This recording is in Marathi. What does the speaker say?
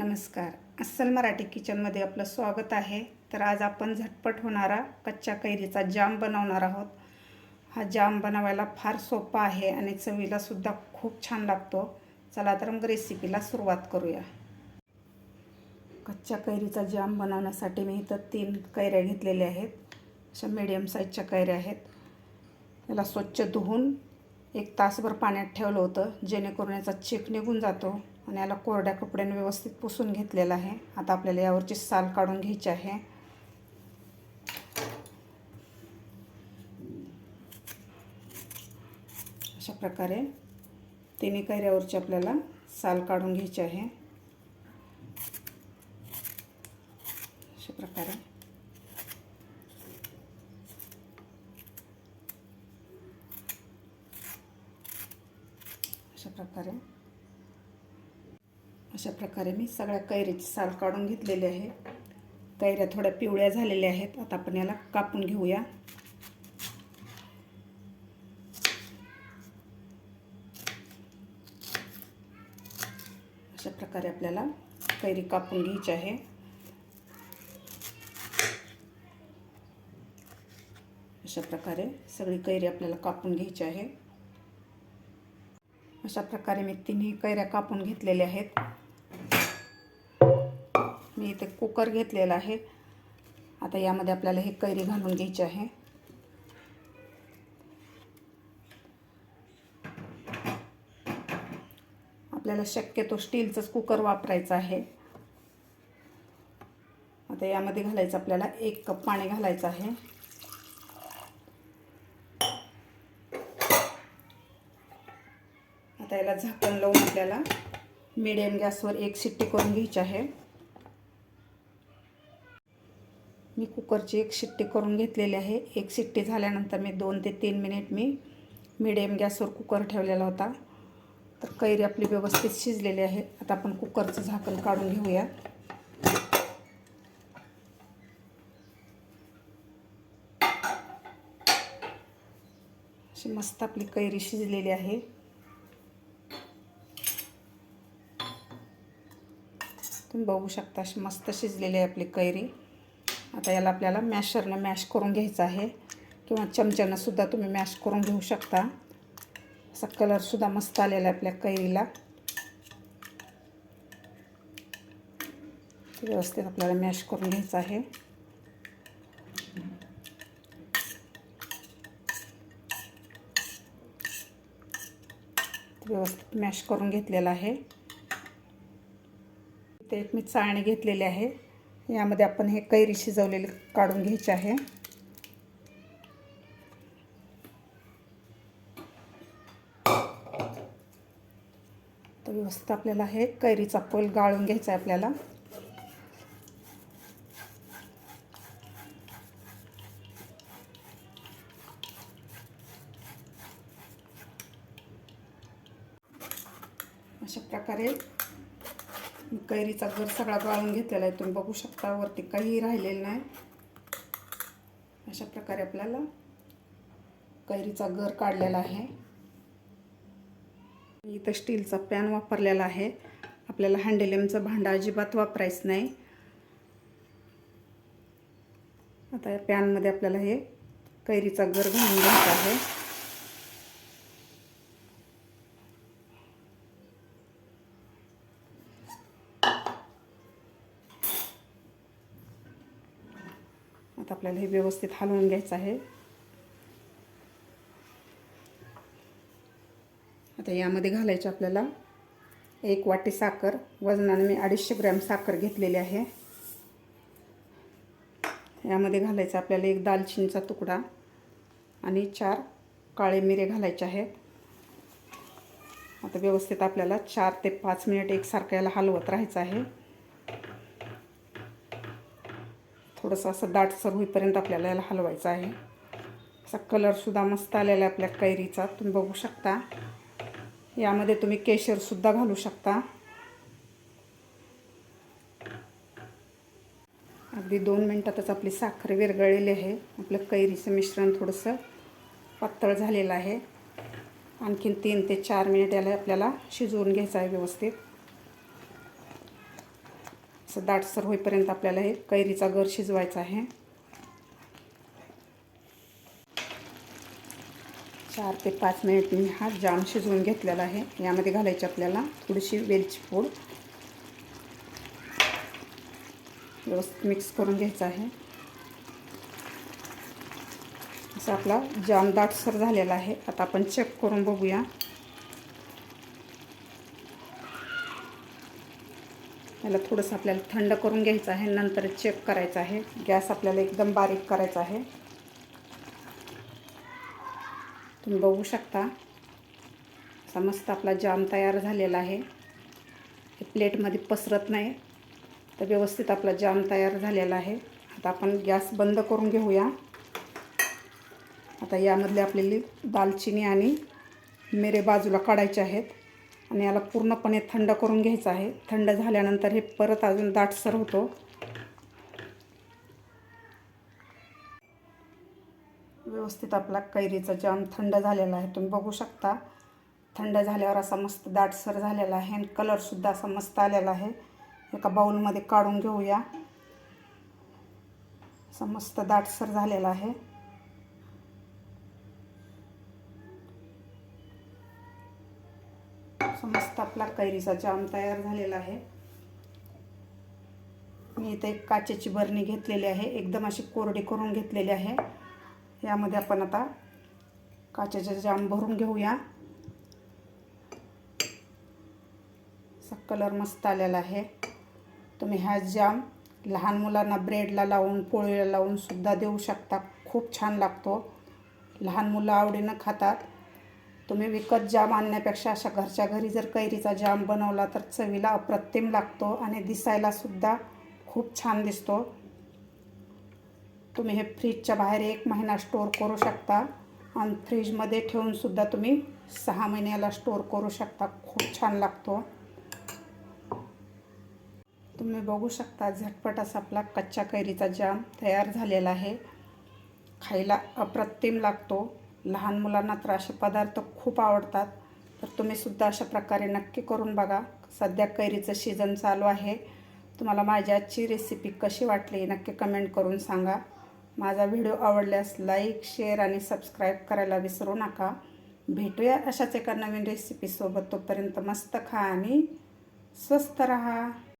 नमस्कार. अस्सल मराठी किचनमध्ये आपलं स्वागत आहे. तर आज आपण झटपट होणारा कच्च्या कैरीचा जाम बनवणार आहोत. हा जाम बनवायला फार सोपा आहे आणि चवीला सुद्धा खूप छान लागतो. चला तर मग रेसिपीला सुरुवात करूया. कच्च्या कैरीचा जाम बनवण्यासाठी मी इथं 3 कैऱ्या घेतलेल्या आहेत. अशा मीडियम साईजच्या कैऱ्या आहेत. याला स्वच्छ धुवून 1 तासभर पाण्यात ठेवलं होतं, जेणेकरून याचा चीक निघून जातो आणि याला कोरड्या कपड्याने व्यवस्थित पुसून घेतलेलं आहे. आता आपल्याला यावरची साल काढून घ्यायची आहे. अशा प्रकारे तिन्ही कैऱ्यावरची आपल्याला साल काढून घ्यायची आहे. अशा प्रकारे अशा प्रकारे मी सगळ्या कैरीची साल काढून घेतलेली आहे. कैऱ्या थोड्या पिवळ्या झालेल्या आहेत. आता आपण याला कापून घेऊया. अशा प्रकारे आपल्याला कैरी कापून घ्यायची आहे. अशा प्रकारे सगळी कैरी आपल्याला कापून घ्यायची आहे. अशा प्रकारे मी तिन्ही कैऱ्या कापून घेतलेल्या आहेत. मी इथे कुकर घेतलेला आहे. आता यामध्ये आपल्याला ही कैरी घालून घ्यायची आहे. आपल्याला शक्यतो स्टीलचंच कुकर वापरायचं आहे. आता यामध्ये घालायचं आपल्याला 1 कप पाणी घालायचं आहे. आता याला झाकण लावून आपल्याला मीडियम गॅसवर 1 शिट्टी करून घ्यायची आहे. मी कुकरची 1 शिट्टी करून घेतलेली आहे. 1 शिट्टी झाल्यानंतर मी 2 ते 3 मिनिट मीडियम गॅसवर कुकर ठेवलेला होता. तर कैरी आपली व्यवस्थित शिजलेली आहे. आता आपण कुकरचं झाकण काढून घेऊया. अशी मस्त आपली कैरी शिजलेली आहे. तुम्ही बघू शकता अशी मस्त शिजलेली आहे आपली कैरी. आता याला आपल्याला मॅशरनं मॅश करून घ्यायचं आहे किंवा चमच्यानं सुद्धा तुम्ही मॅश करून घेऊ शकता. असा कलरसुद्धा मस्त आलेला आहे आपल्या कैरीला. व्यवस्थित आपल्याला मॅश करून घ्यायचं आहे. व्यवस्थित मॅश करून घेतलेला आहे. इथे एक मी चाळणी घेतलेली आहे. यामध्ये आपण हे कैरी शिजवलेली काढून घ्यायची आहे. तर व्यवस्थित आपल्याला हे कैरीचा पोल गाळून घ्यायचा आहे आपल्याला. अशा प्रकारे कैरीचा गर सगळा गाळून घेतलेला आहे. तुम्ही बघू शकता वरती काहीही राहिलेलं नाही. अशा प्रकारे आपल्याला कैरीचा गर काढलेला आहे. इथं स्टीलचा पॅन वापरलेला आहे. आपल्याला हँडलूमचं भांडं अजिबात वापरायचं नाही. आता या पॅनमध्ये आपल्याला हे कैरीचा गर घालून घ्यायचा आहे. आता आपल्याला हे व्यवस्थित हलवून घ्यायचं आहे. आता यामध्ये घालायचे आपल्याला 1 वाटी साखर. वजनाने मी 250 ग्रॅम साखर घेतलेली आहे. यामध्ये घालायचं आपल्याला 1 दालचिनीचा तुकडा आणि 4 काळे मिरे घालायचे आहेत. आता व्यवस्थित आपल्याला 4 ते 5 मिनिट एकसारखं याला हलवत राहायचं आहे. थोडंसं असं दाटसर होईपर्यंत आपल्याला याला हलवायचं आहे. असा कलरसुद्धा मस्त आलेला आहे आपल्या कैरीचा. तुम्ही बघू शकता. यामध्ये तुम्ही केशरसुद्धा घालू शकता. अगदी 2 मिनिटातच आपली साखर विरघळलेली आहे. आपलं कैरीचं मिश्रण थोडंसं पातळ झालेलं आहे. आणखीन 3 ते 4 मिनिट याला आपल्याला शिजवून घ्यायचं आहे व्यवस्थित. असं दाटसर होईपर्यंत आपल्याला हे कैरीचा गर शिजवायचा आहे. 4 ते 5 मिनिट मी हा जाम शिजवून घेतलेला आहे. यामध्ये घालायची आपल्याला थोडीशी वेलची पूड. व्यवस्थित मिक्स करून घ्यायचं आहे. असं आपला जाम दाटसर झालेला आहे. आता आपण चेक करून बघूया. याला थोडंसं आपल्याला थंड करून घ्यायचं आहे, नंतर चेक करायचं आहे. गॅस आपल्याला एकदम बारीक करायचा आहे. तुम्ही बघू शकता असा मस्त आपला जाम तयार झालेला आहे. हे प्लेटमध्ये पसरत नाही, तर व्यवस्थित आपला जाम तयार झालेला आहे. आता आपण गॅस बंद करून घेऊया. आता यामधले आपल्याला दालचिनी आणि मिरे बाजूला काढायचे आहेत आणि याला पूर्णपणे थंड करून घ्यायचं आहे. थंड झाल्यानंतर हे परत अजून दाटसर होतो. व्यवस्थित आपला कैरीचा जाम थंड झालेला आहे. तुम्ही बघू शकता थंड झाल्यावर असा मस्त दाटसर झालेला आहे आणि कलरसुद्धा असा मस्त आलेला आहे. एका बाउलमध्ये काढून घेऊया. असा मस्त दाटसर झालेला आहे. मस्त आपला कैरीचा जाम तयार झालेला आहे. मी इथे एक काचेची बरणी घेतलेली आहे, एकदम अशी कोरडी करून घेतलेली आहे. यामध्ये आपण आता काचेचा जाम भरून घेऊया. असा कलर मस्त आलेला आहे. तुम्ही हा जाम लहान मुलांना ब्रेडला लावून पोळीला लावून सुद्धा देऊ शकता. खूप छान लागतो. लहान मुलं आवडीनं खातात. तुम्ही विकत जाम आणण्यापेक्षा अशा घरच्या घरी जर कैरीचा जाम बनवला तर चवीला अप्रतिम लागतो आणि दिसायलासुद्धा खूप छान दिसतो. तुम्ही हे फ्रीजच्या बाहेर 1 महिना स्टोअर करू शकता आणि फ्रीजमध्ये ठेवूनसुद्धा तुम्ही 6 महिन्याला स्टोअर करू शकता. खूप छान लागतो. तुम्ही बघू शकता झटपट असा आपला कच्च्या कैरीचा जाम तयार झालेला आहे. खायला अप्रतिम लागतो. लहान मुलांना तर असे पदार्थ खूप आवडतात. तर तुम्हीसुद्धा अशा प्रकारे नक्की करून बघा. सध्या कैरीचं सीझन चालू आहे. तुम्हाला माझी आजची रेसिपी कशी वाटली नक्की कमेंट करून सांगा. माझा व्हिडिओ आवडल्यास लाईक, शेअर आणि सबस्क्राईब करायला विसरू नका. भेटूया अशाच एका नवीन रेसिपीसोबत. तोपर्यंत मस्त खा आणि स्वस्त रहा.